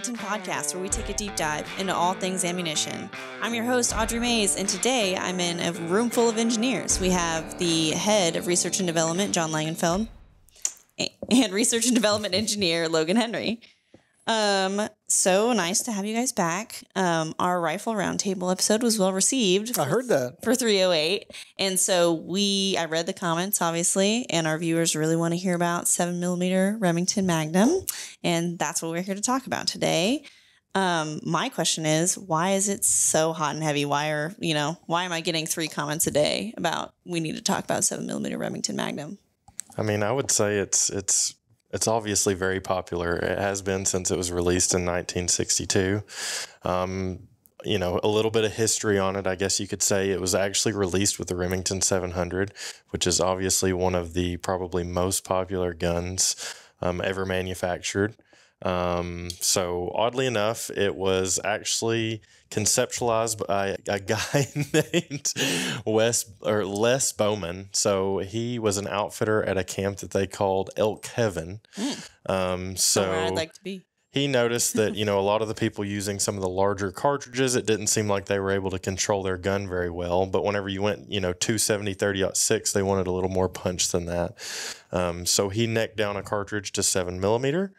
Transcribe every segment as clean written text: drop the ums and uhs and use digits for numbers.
Remington Podcast, where we take a deep dive into all things ammunition. I'm your host, Audrey Mayes, and today I'm in a room full of engineers. We have the head of research and development, John Langenfeld, and research and development engineer, Logan Henry. So nice to have you guys back. Our rifle roundtable episode was well received. I heard that. For 308. And so I read the comments, obviously, and our viewers really want to hear about 7mm Remington Magnum. And that's what we're here to talk about today. My question is, why is it so hot and heavy? Why am I getting 3 comments a day about we need to talk about 7mm Remington Magnum? I mean, I would say it's obviously very popular. It has been since it was released in 1962. A little bit of history on it. I guess you could say it was actually released with the Remington 700, which is obviously one of the probably most popular guns ever manufactured. So oddly enough, it was actually conceptualized by a guy named Les Bowman. So he was an outfitter at a camp that they called Elk Heaven. So where I'd like to be. He noticed that, a lot of the people using some of the larger cartridges, it didn't seem like they were able to control their gun very well. But whenever you went, 270, 30-06, they wanted a little more punch than that. So he necked down a cartridge to 7mm.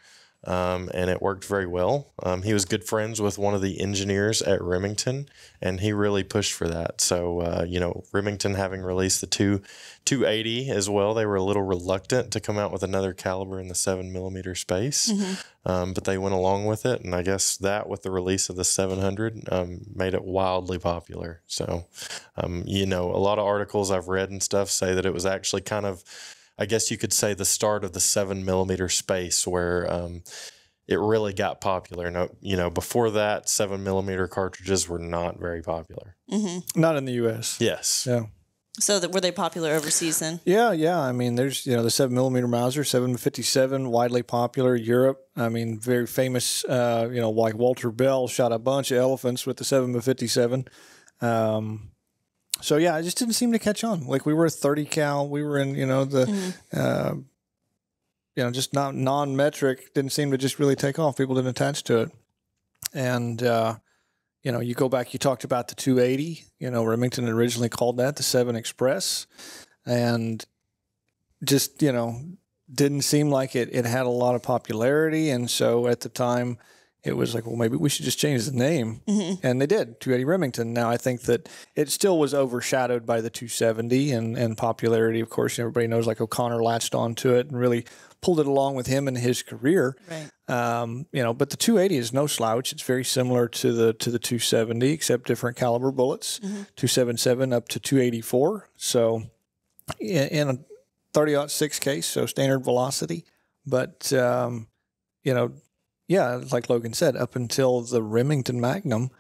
And it worked very well. He was good friends with one of the engineers at Remington, and he really pushed for that. So, Remington having released the 280 as well, they were a little reluctant to come out with another caliber in the 7mm space, but they went along with it. And I guess that with the release of the 700 made it wildly popular. So, a lot of articles I've read and stuff say that it was actually kind of, I guess you could say, the start of the 7mm space where it really got popular. No, before that, 7mm cartridges were not very popular. Mm-hmm. Not in the U.S. Yes. Yeah. So were they popular overseas then? Yeah. I mean, there's, the 7mm Mauser, 757, widely popular. Europe, I mean, very famous, like Walter Bell shot a bunch of elephants with the 757. So yeah, it just didn't seem to catch on. Like we were 30 cal, we were in, just not non-metric, didn't seem to just really take off. People didn't attach to it. And, you go back, you talked about the 280, Remington originally called that the 7 Express, and just, didn't seem like it had a lot of popularity. And so at the time, it was like, well, maybe we should just change the name. Mm-hmm. And they did, 280 Remington. Now, I think that it still was overshadowed by the 270 and popularity. Of course, everybody knows like O'Connor latched onto it and really pulled it along with him in his career. Right. But the 280 is no slouch. It's very similar to the 270, except different caliber bullets, 277 up to 284. So in a 30-06 case, so standard velocity. But, yeah, like Logan said, up until the Remington Magnum,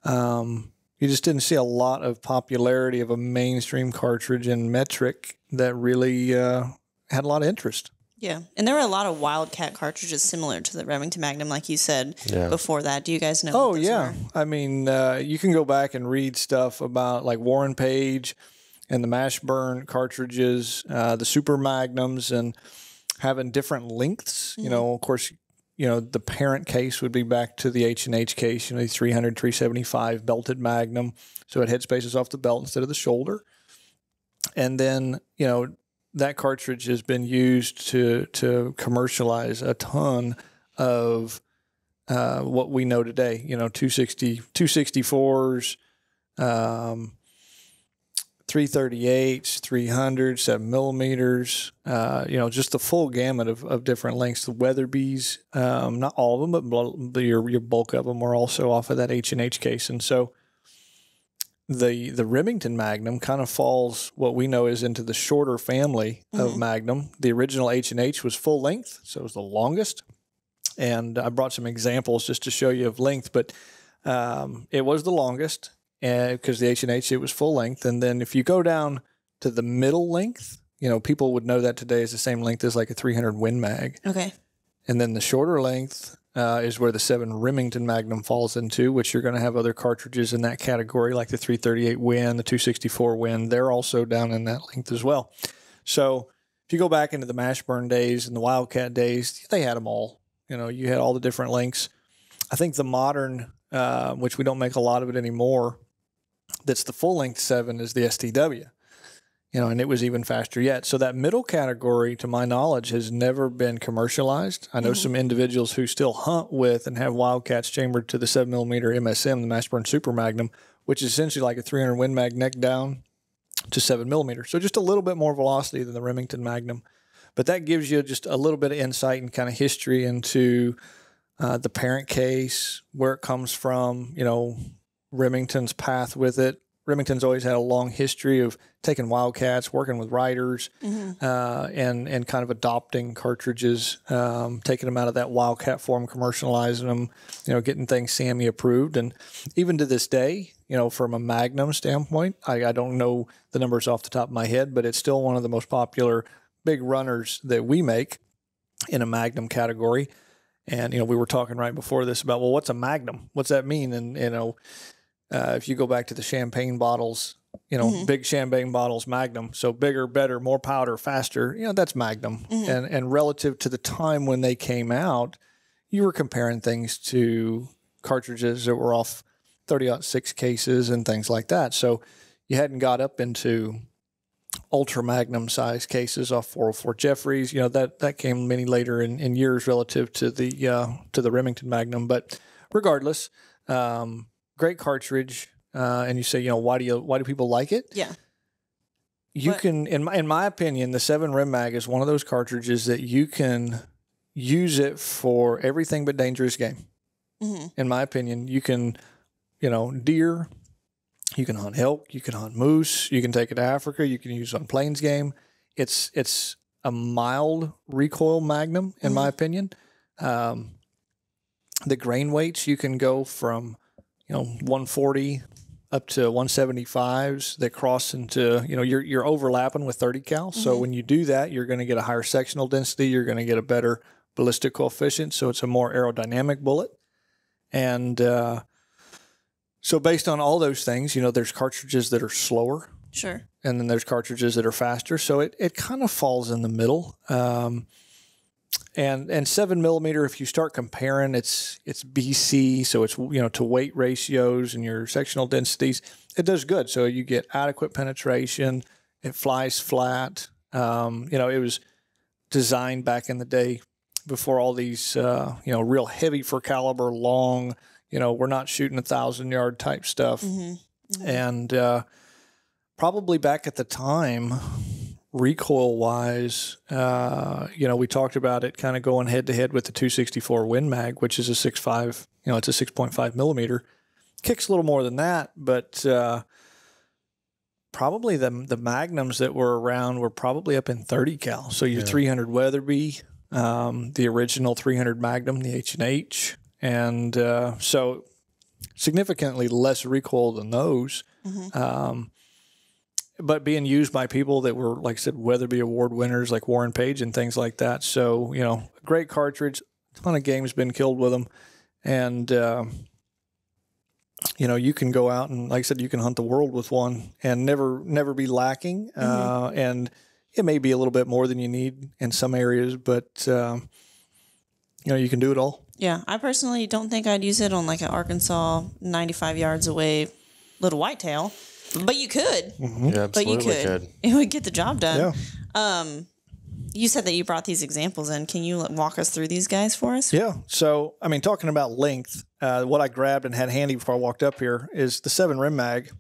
you just didn't see a lot of popularity of a mainstream cartridge in metric that really had a lot of interest. Yeah, and there were a lot of Wildcat cartridges similar to the Remington Magnum, like you said before that. Do you guys know? Oh, yeah. Were? I mean, you can go back and read stuff about like Warren Page and the Mashburn cartridges, the Super Magnums, and having different lengths. Mm-hmm. Of course, the parent case would be back to the H&H case, the 300, 375 belted Magnum. So it headspaces off the belt instead of the shoulder. And then, that cartridge has been used to commercialize a ton of what we know today, 264s, 338s, 300s, 7mm, just the full gamut of different lengths. The Weatherbys, not all of them, but your bulk of them were also off of that H&H case. And so the Remington Magnum kind of falls what we know is into the shorter family of Magnum. The original H&H was full length, so it was the longest. And I brought some examples just to show you of length, but it was the longest. Because the H&H, it was full length. And then if you go down to the middle length, people would know that today is the same length as like a 300 Win Mag. Okay. And then the shorter length is where the 7 Remington Magnum falls into, which you're going to have other cartridges in that category, like the 338 Win, the 264 Win. They're also down in that length as well. So if you go back into the Mashburn days and the Wildcat days, they had them all. You had all the different lengths. I think the modern, which we don't make a lot of it anymore, that's the full length 7 is the STW. And it was even faster yet. So that middle category, to my knowledge, has never been commercialized. I know some individuals who still hunt with and have Wildcats chambered to the 7mm MSM, the Mashburn Super Magnum, which is essentially like a 300 Win Mag neck down to 7mm. So just a little bit more velocity than the Remington Magnum. But that gives you just a little bit of insight and kind of history into the parent case, where it comes from, Remington's path with it. Remington's always had a long history of taking Wildcats, working with riders, and kind of adopting cartridges, taking them out of that Wildcat form, commercializing them, getting things SAMI approved. And even to this day, from a Magnum standpoint, I don't know the numbers off the top of my head, but it's still one of the most popular big runners that we make in a Magnum category. And, we were talking right before this about, well, what's a Magnum? What's that mean? And, if you go back to the champagne bottles, big champagne bottles, Magnum. So bigger, better, more powder, faster, that's Magnum. And relative to the time when they came out, you were comparing things to cartridges that were off 30-06 cases and things like that. So you hadn't got up into ultra Magnum size cases off 404 Jeffries. That came many later in years relative to the Remington Magnum. But regardless, great cartridge, and you say, why do people like it? Yeah. You can, in my opinion, the 7 Rem Mag is one of those cartridges that you can use it for everything but dangerous game. In my opinion, you can, deer, you can hunt elk, you can hunt moose, you can take it to Africa, you can use it on plains game. It's a mild recoil Magnum, in my opinion. The grain weights, you can go from 140 up to 175s that cross into, you're overlapping with 30 cal. So when you do that, you're going to get a higher sectional density. You're going to get a better ballistic coefficient. So it's a more aerodynamic bullet. And so based on all those things, there's cartridges that are slower. Sure. And then there's cartridges that are faster. So it kind of falls in the middle. And 7mm, if you start comparing, it's BC, so it's to weight ratios and your sectional densities, it does good. So you get adequate penetration, it flies flat. It was designed back in the day before all these real heavy for caliber, long. We're not shooting 1,000-yard type stuff, and probably back at the time, recoil wise, we talked about it kind of going head to head with the 264 Win Mag, which is a 6.5, it's a 6.5 millimeter. Kicks a little more than that, but probably the Magnums that were around were probably up in 30 cal. So your 300 Weatherby, the original 300 Magnum, the H&H, and so significantly less recoil than those. But being used by people that were, like I said, Weatherby Award winners like Warren Page and things like that. So, great cartridge, a ton of games been killed with them. And, you can go out and, like I said, you can hunt the world with one and never be lacking. And it may be a little bit more than you need in some areas, but, you can do it all. Yeah. I personally don't think I'd use it on like an Arkansas 95 yards away little whitetail. But you could. Yeah, absolutely. But you could. It would get the job done. Yeah. You said that you brought these examples in. Can you walk us through these guys for us? Yeah. So, talking about length, what I grabbed and had handy before I walked up here is the 7 Rem Mag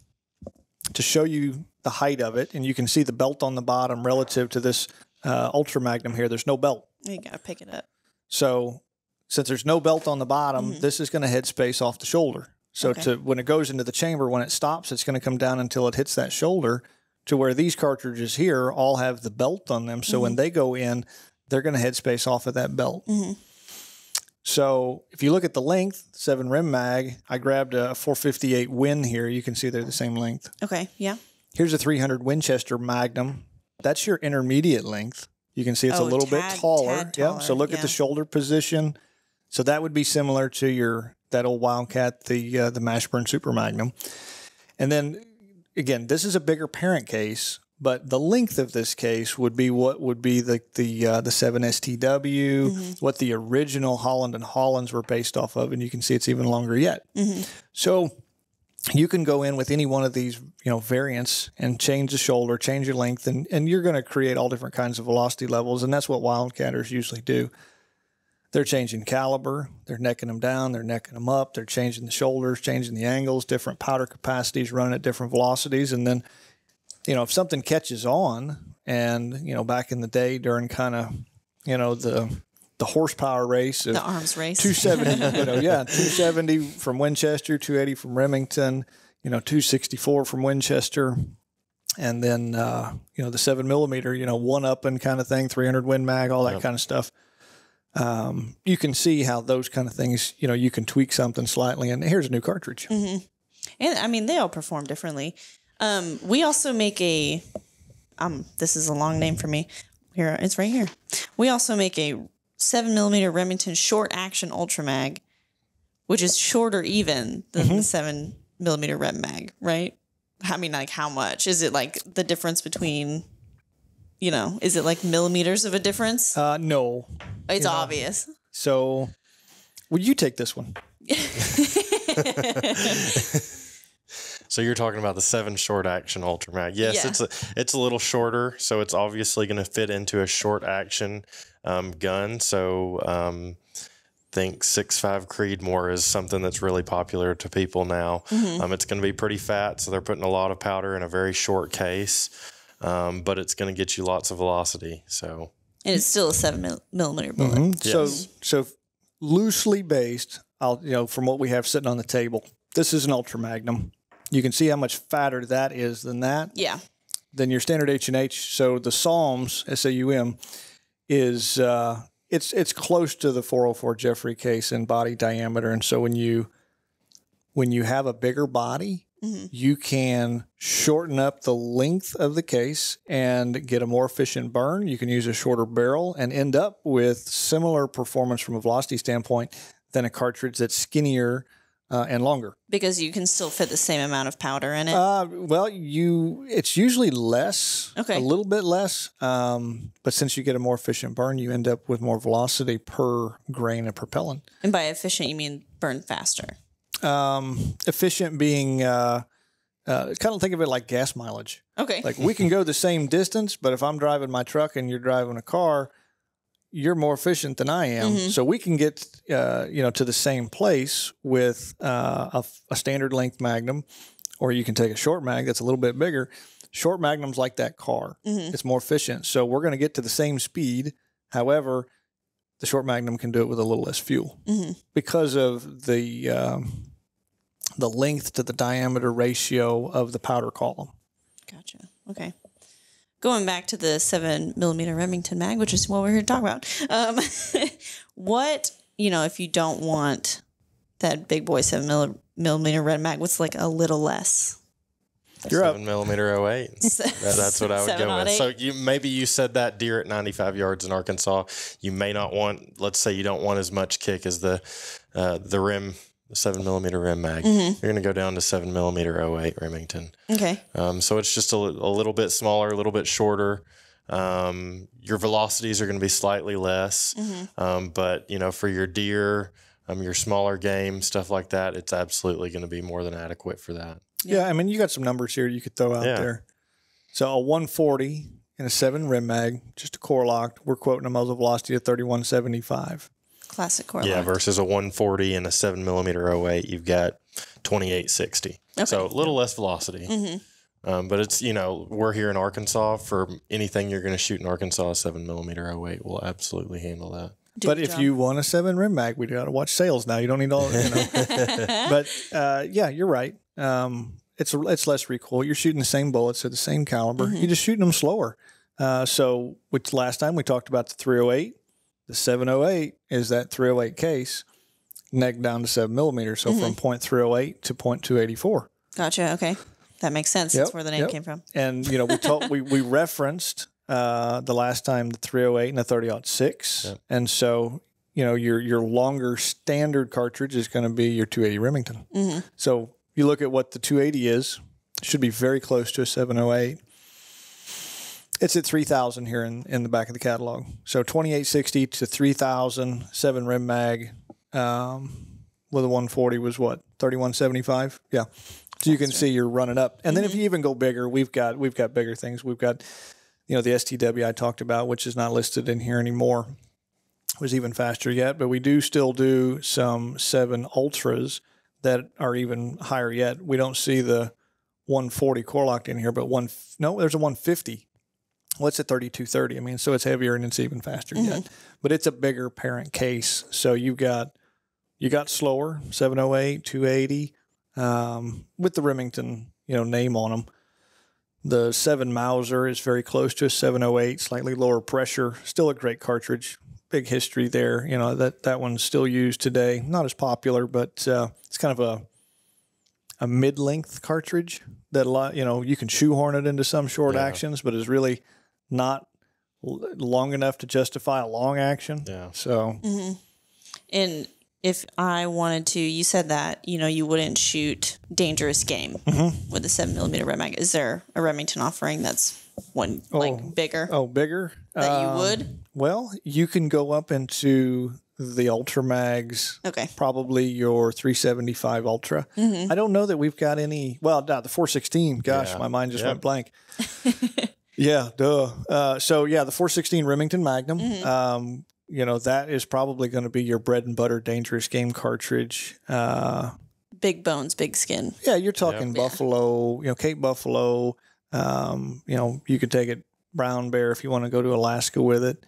to show you the height of it. And you can see the belt on the bottom relative to this Ultra Magnum here. There's no belt. You got to pick it up. So, since there's no belt on the bottom, this is going to head space off the shoulder. So when it goes into the chamber, when it stops, it's going to come down until it hits that shoulder, to where these cartridges here all have the belt on them. So when they go in, they're going to head space off of that belt. So if you look at the length, 7 Rem Mag, I grabbed a 458 Win here. You can see they're the same length. Okay, yeah. Here's a 300 Winchester Magnum. That's your intermediate length. You can see it's a little bit taller. Yeah. So look at the shoulder position. So that would be similar to that old Wildcat, the Mashburn Super Magnum. And then, again, this is a bigger parent case But the length of this case would be what would be the 7 STW, what the original Holland and Hollands were based off of, and you can see it's even longer yet. So you can go in with any one of these, variants and change the shoulder, change your length, and you're going to create all different kinds of velocity levels, and that's what wildcatters usually do. They're changing caliber, they're necking them down, they're necking them up, they're changing the shoulders, changing the angles, different powder capacities, running at different velocities, and then if something catches on and, back in the day during kind of, the horsepower race of the arms race, 270, 270 from Winchester, 280 from Remington, 264 from Winchester. And then, the 7mm, one up and kind of thing, 300 Win Mag, all that kind of stuff. You can see how those kind of things, you can tweak something slightly and here's a new cartridge. And I mean, they all perform differently. We also make a, this is a long name for me. Here, it's right here. We also make a 7mm Remington short action Ultra Mag, which is shorter even than the 7mm Rem Mag, right? I mean, like how much? Is it like the difference between, is it like millimeters of a difference? No. It's obvious. So, will you take this one? So you're talking about the 7 short action Ultra Mag. Yes, it's a little shorter, so it's obviously going to fit into a short action gun. So think 6.5 Creedmoor is something that's really popular to people now. It's going to be pretty fat, so they're putting a lot of powder in a very short case, but it's going to get you lots of velocity. So and it's still a 7mm bullet. Yes. So loosely based, from what we have sitting on the table, this is an Ultra Magnum. You can see how much fatter that is than that. Yeah. Than your standard H&H. So the Psalms, SAUM, is it's close to the 404 Jeffrey case in body diameter. And so when you have a bigger body, you can shorten up the length of the case and get a more efficient burn. You can use a shorter barrel and end up with similar performance from a velocity standpoint than a cartridge that's skinnier and longer. Because you can still fit the same amount of powder in it? Well, it's usually less, a little bit less. But since you get a more efficient burn, you end up with more velocity per grain of propellant. And by efficient, you mean burn faster? Efficient being, kind of think of it like gas mileage. Okay. Like we can go the same distance, but if I'm driving my truck and you're driving a car, you're more efficient than I am. So we can get, to the same place with a standard length Magnum, or you can take a short mag that's a little bit bigger. Short Magnum's like that car. It's more efficient. So we're going to get to the same speed. However, the short Magnum can do it with a little less fuel because of the length to the diameter ratio of the powder column. Gotcha. Okay. Going back to the 7mm Remington Mag, which is what we're here to talk about. What, if you don't want that big boy 7mm Red Mag, what's like a little less? You're 7mm 08. That's what I would go with. 708. So maybe you said that deer at 95 yards in Arkansas. You may not want, let's say you don't want as much kick as the rim, the 7mm Rim Mag. You're going to go down to 7mm 08 Remington. Okay. So it's just a little bit smaller, a little bit shorter. Your velocities are going to be slightly less. But, for your deer, your smaller game, stuff like that, it's absolutely going to be more than adequate for that. Yeah, I mean, you got some numbers here you could throw out there. So a 140 and a 7 Rim Mag, just a core locked, we're quoting a muzzle velocity of 3175. Classic core Yeah, lock. versus a 140 and a 7mm 08, you've got 2860. Okay. So a little less velocity. But it's, we're here in Arkansas. For anything you're going to shoot in Arkansas, a 7mm 08 will absolutely handle that. But if you want a 7 Rim Mag, we got to watch sales now. You don't need all, But yeah, you're right. It's less recoil. You're shooting the same bullets at the same caliber. You're just shooting them slower. So which last time we talked about the 308, the 708 is that 308 case necked down to 7mm. So from .308 to .284. Gotcha. Okay. That makes sense. That's where the name came from. And, we referenced the last time the 308 and the 30-06. And so, your longer standard cartridge is going to be your 280 Remington. So you look at what the 280 is, it should be very close to a 708. It's at 3,000 here in the back of the catalog. So 2860 to 3,000, 7 rim mag. With a 140 was what, 3175? Yeah. So you can see you're running up. And then if you even go bigger, we've got bigger things. We've got, the STW I talked about, which is not listed in here anymore, was even faster yet. But we do still do some 7 Ultras that are even higher yet. We don't see the 140 core locked in here, but there's a 150. Well, it's a 3230. I mean, so it's heavier and it's even faster yet. But it's a bigger parent case. So you got slower 708, 280 with the Remington name on them. The 7 Mauser is very close to a 708, slightly lower pressure. Still a great cartridge. Big history there. That one's still used today. Not as popular, but it's kind of a mid-length cartridge that you can shoehorn it into some short actions, but is really not long enough to justify a long action. Yeah. So, and if I wanted to, you said that you wouldn't shoot dangerous game with a 7mm Rem mag. Is there a Remington offering that's bigger? Oh, bigger that you would? Well, you can go up into the Ultra mags. Okay. Probably your 375 Ultra. I don't know that we've got any. Well, the 416. Gosh, my mind just went blank. Yeah, duh. So the 416 Remington Magnum. That is probably going to be your bread and butter dangerous game cartridge. Big bones, big skin. Yeah, you're talking buffalo. Cape buffalo. You could take it brown bear if you want to go to Alaska with it.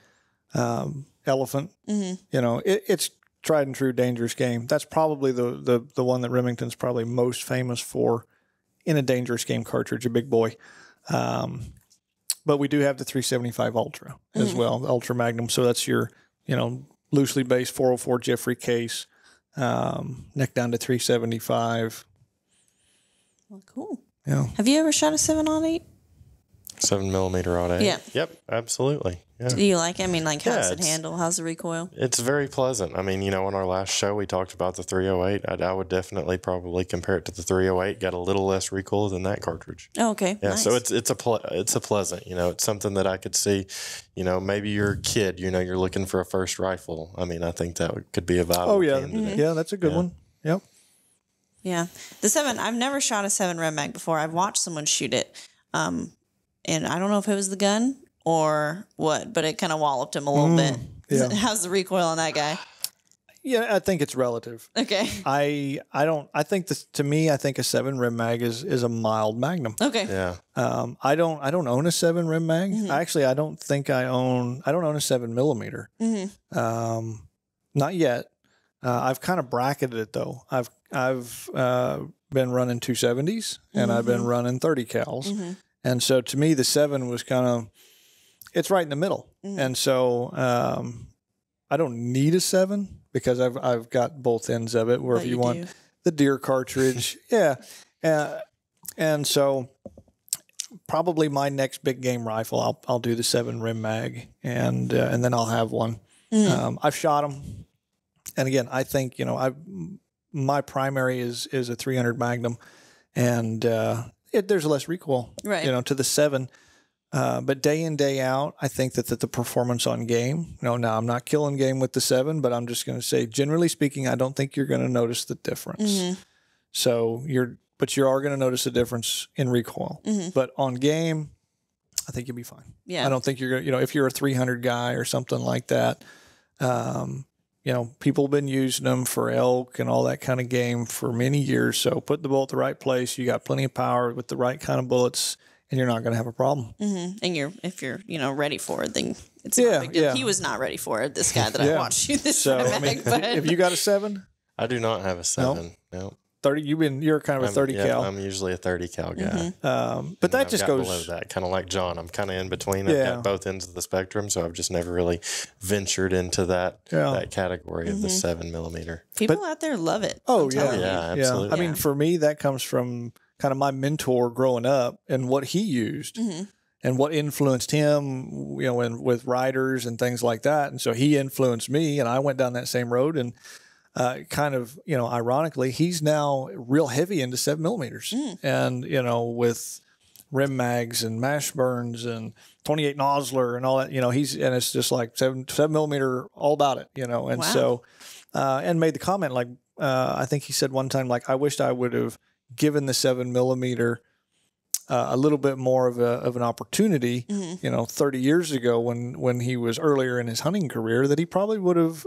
Elephant. It's tried and true dangerous game. That's probably the one that Remington's probably most famous for in a dangerous game cartridge, a big boy. But we do have the 375 Ultra as well, the Ultra Magnum. So that's your, loosely based 404 Jeffrey case, neck down to 375. Well, cool. Yeah. Have you ever shot a 7-08? 7mm Audrey. Yeah. Yep, absolutely. Yeah. Do you like it? I mean, how's it handle? How's the recoil? It's very pleasant. I mean, on our last show, we talked about the 308. I would definitely probably compare it to the 308. Got a little less recoil than that cartridge. Oh, okay. Yeah, nice. so it's a pleasant. It's something that I could see. Maybe you're a kid. You're looking for a first rifle. I mean, I think that could be a viable. Oh yeah, candidate. Yeah, that's a good one. Yep. Yeah, the 7. I've never shot a 7 Rem mag before. I've watched someone shoot it, and I don't know if it was the gun or what, but it kind of walloped him a little bit. Yeah. How's the recoil on that guy? Yeah, I think it's relative. Okay. I think to me, I think a 7 rim mag is a mild Magnum. Okay. Yeah. I don't own a 7 rim mag. Actually, I don't own a 7mm. Not yet. I've kind of bracketed it though. I've been running 270s and I've been running 30 cals. And so to me, the 7 was it's right in the middle. And so I don't need a 7 because I've got both ends of it. Where if you want the deer cartridge, and so probably my next big game rifle, I'll do the 7 rim mag, and then I'll have one. I've shot them, and again, I think my primary is a 300 Magnum, and there's less recoil, right? To the 7. But day in, day out, I think that the performance on game, now I'm not killing game with the 7, but I'm just going to say, generally speaking, I don't think you're going to notice the difference. So you are going to notice a difference in recoil. But on game, I think you'll be fine. Yeah. I don't think you're going to, if you're a 300 guy or something like that, people have been using them for elk and all that kind of game for many years. So put the bullet the right place. You got plenty of power with the right kind of bullets, and you're not going to have a problem. And if you're ready for it, then it's not a big deal. Yeah. He was not ready for it. This guy that I watched shoot this mag. If you got a 7, I do not have a 7. No. 30. You're kind of a 30 cal. I'm usually a 30 cal guy. But that just goes below that, kind of like John. I'm kind of in between. I've got both ends of the spectrum, so I've just never really ventured into that category of the 7mm. People out there love it. Oh yeah, absolutely. I mean, for me, that comes from kind of my mentor growing up and what he used and what influenced him, with riders and things like that. And so he influenced me, and I went down that same road. And kind of, ironically, he's now real heavy into 7mm. And, with rim mags and mash burns and 28 nozzler and all that. You know, and it's just like 7mm, all about it. You know, and so and made the comment like I think he said one time like I wished I would have given the 7mm a little bit more of an opportunity, you know, 30 years ago when he was earlier in his hunting career, that he probably would have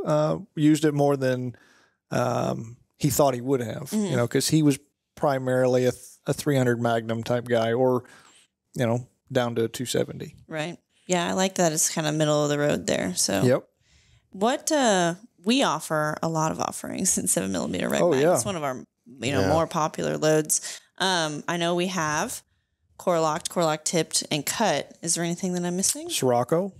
used it more than he thought he would have, you know, because he was primarily a 300 Magnum type guy, or, you know, down to 270. Right. Yeah, I like that. It's kind of middle of the road there. So Yep. What we offer a lot of offerings in 7mm Reg Mag. yeah. It's one of our more popular loads. I know we have core locked, tipped, and cut. Is there anything that I'm missing? Sirocco.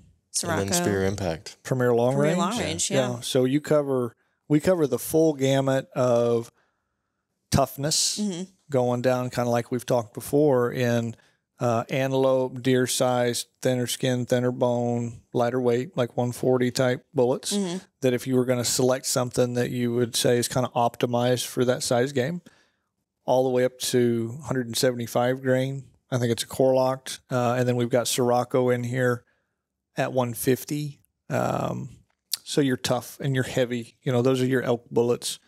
And then Spear Impact. Premier Long Range. Yeah. So we cover the full gamut of toughness, going down kind of like we've talked before in antelope, deer size, thinner skin, thinner bone, lighter weight, like 140 type bullets. That if you were going to select something that you would say is kind of optimized for that size game, all the way up to 175 grain. I think it's a core locked. And then we've got Sirocco in here at 150. So you're tough and you're heavy. You know, those are your elk bullets.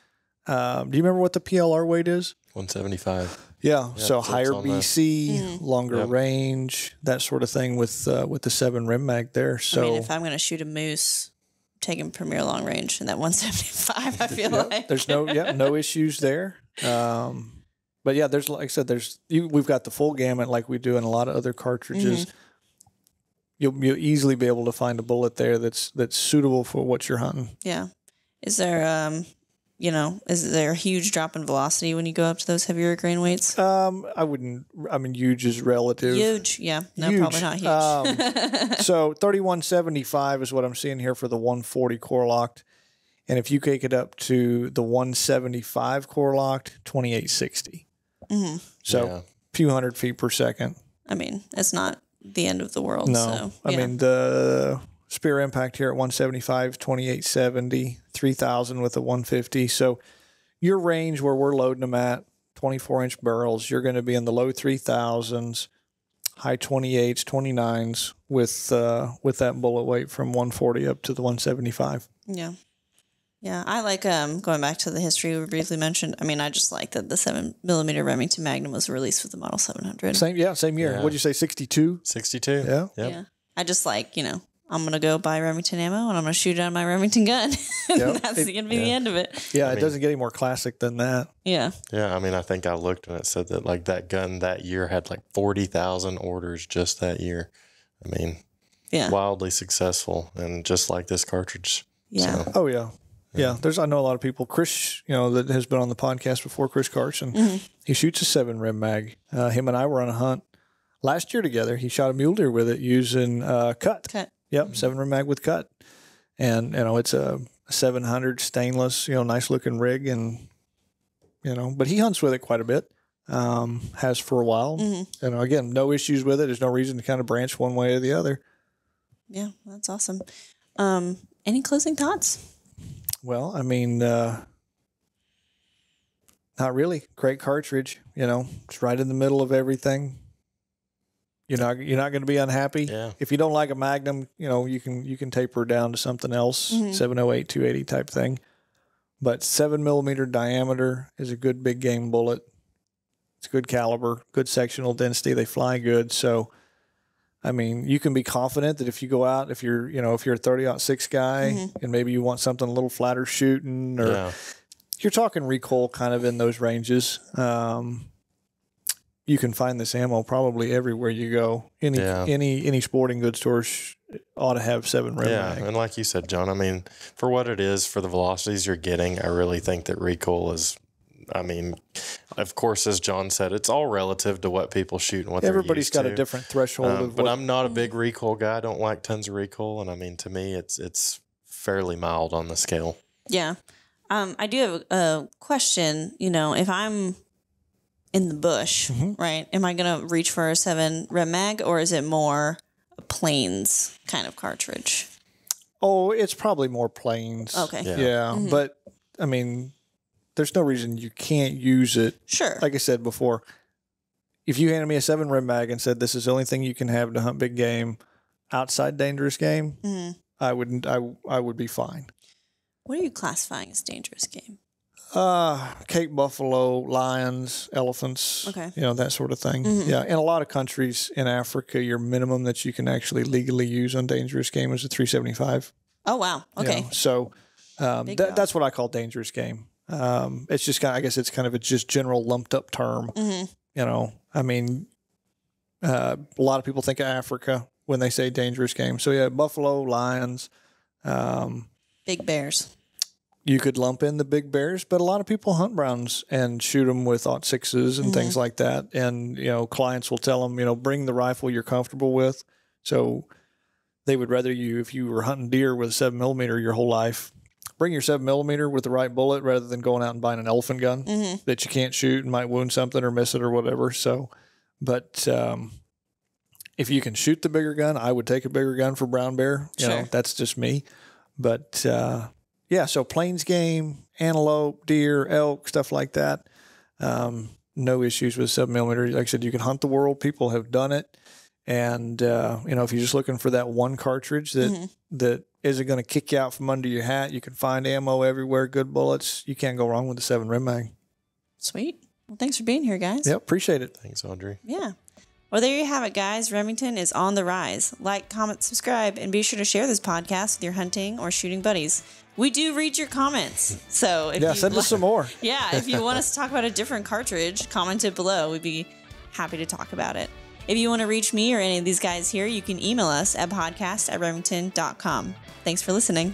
Do you remember what the PLR weight is? 175. Yeah. So higher BC, longer range, that sort of thing with the 7 Rim Mag there. So I mean, if I'm going to shoot a moose, I'm taking Premier Long Range and that 175, I feel like. There's no issues there. But yeah, there's, like I said, we've got the full gamut like we do in a lot of other cartridges. You'll easily be able to find a bullet there that's suitable for what you're hunting. Yeah. Is there is there a huge drop in velocity when you go up to those heavier grain weights? I mean, huge is relative. Huge, yeah. No, huge. probably not huge. So 3175 is what I'm seeing here for the 140 core locked. And if you take it up to the 175 core locked, 2860. So a few hundred feet per second. I mean, it's not the end of the world. No, so, I mean, the Spear Impact here at 175, 2870, 3000 with a 150. So your range where we're loading them at, 24-inch barrels, you're going to be in the low 3000s, high 28s, 29s with that bullet weight from 140 up to the 175. Yeah. Yeah, I like going back to the history we briefly mentioned. I mean, I just like that the 7mm Remington Magnum was released with the Model 700. Same year. Yeah. What'd you say, 62? 62. Yeah. Yep. Yeah. I just like, I'm going to go buy Remington ammo and I'm going to shoot it on my Remington gun. That's going to be the end of it. Yeah, it doesn't get any more classic than that. Yeah. Yeah, I mean, I think I looked and it said that like that gun that year had like 40,000 orders just that year. I mean, wildly successful, and just like this cartridge. Yeah. So. Oh, yeah. Yeah, I know a lot of people. Chris, that has been on the podcast before, Chris Carson, he shoots a 7 Rim Mag. Him and I were on a hunt last year together. He shot a mule deer with it using cut. Yep, 7 Rim Mag with cut. And, it's a 700 stainless, nice looking rig. And, but he hunts with it quite a bit, has for a while. Again, no issues with it. There's no reason to kind of branch one way or the other. Yeah, that's awesome. Any closing thoughts? Well, I mean, not really. Great cartridge, it's right in the middle of everything. You're not going to be unhappy. Yeah. If you don't like a Magnum, you can taper down to something else, 708, 280 type thing. But 7mm diameter is a good big game bullet. It's good caliber, good sectional density. They fly good. So, I mean, you can be confident that if you go out, if you're a 30-06 guy and maybe you want something a little flatter shooting, or you're talking recoil kind of in those ranges, you can find this ammo probably everywhere you go. Any sporting goods store ought to have 7 Rim Mag. And like you said, John, I mean, for what it is, for the velocities you're getting, I really think that recoil is, I mean, of course, as John said, it's all relative to what people shoot and what everybody's they're used got to. a different threshold. But I'm not a big recoil guy. I don't like tons of recoil. And I mean, to me, it's fairly mild on the scale. Yeah. I do have a question. If I'm in the bush, right, am I going to reach for a 7 Rim Mag, or is it more a plains kind of cartridge? Oh, it's probably more plains. Okay. Yeah. But, I mean, there's no reason you can't use it. Sure. Like I said before, if you handed me a 7 rim mag and said this is the only thing you can have to hunt big game outside dangerous game, I would be fine. What are you classifying as dangerous game? Cape buffalo, lions, elephants, Okay. That sort of thing. Yeah. In a lot of countries in Africa, your minimum that you can actually legally use on dangerous game is a 375. Oh, wow. Okay. So that's what I call dangerous game. It's just I guess it's kind of a just general lumped up term. I mean, a lot of people think of Africa when they say dangerous game. So yeah, buffalo, lions, big bears. You could lump in the big bears, but a lot of people hunt browns and shoot them with .6s and things like that. And, clients will tell them, bring the rifle you're comfortable with. So they would rather you, if you were hunting deer with a 7mm your whole life, bring your 7mm with the right bullet rather than going out and buying an elephant gun that you can't shoot and might wound something or miss it or whatever. So, but if you can shoot the bigger gun, I would take a bigger gun for brown bear. Sure. That's just me. But, yeah, so plains game, antelope, deer, elk, stuff like that. No issues with 7mm. Like I said, you can hunt the world. People have done it. And, if you're just looking for that one cartridge that isn't going to kick you out from under your hat, you can find ammo everywhere, good bullets. You can't go wrong with the 7 rim mag. Sweet. Well, thanks for being here, guys. Yep, appreciate it. Thanks, Audrey. Yeah. Well, there you have it, guys. Remington is on the rise. Like, comment, subscribe, and be sure to share this podcast with your hunting or shooting buddies. We do read your comments. So if send us some more. Yeah, if you want us to talk about a different cartridge, comment it below. We'd be happy to talk about it. If you want to reach me or any of these guys here, you can email us at podcast@remington.com. Thanks for listening.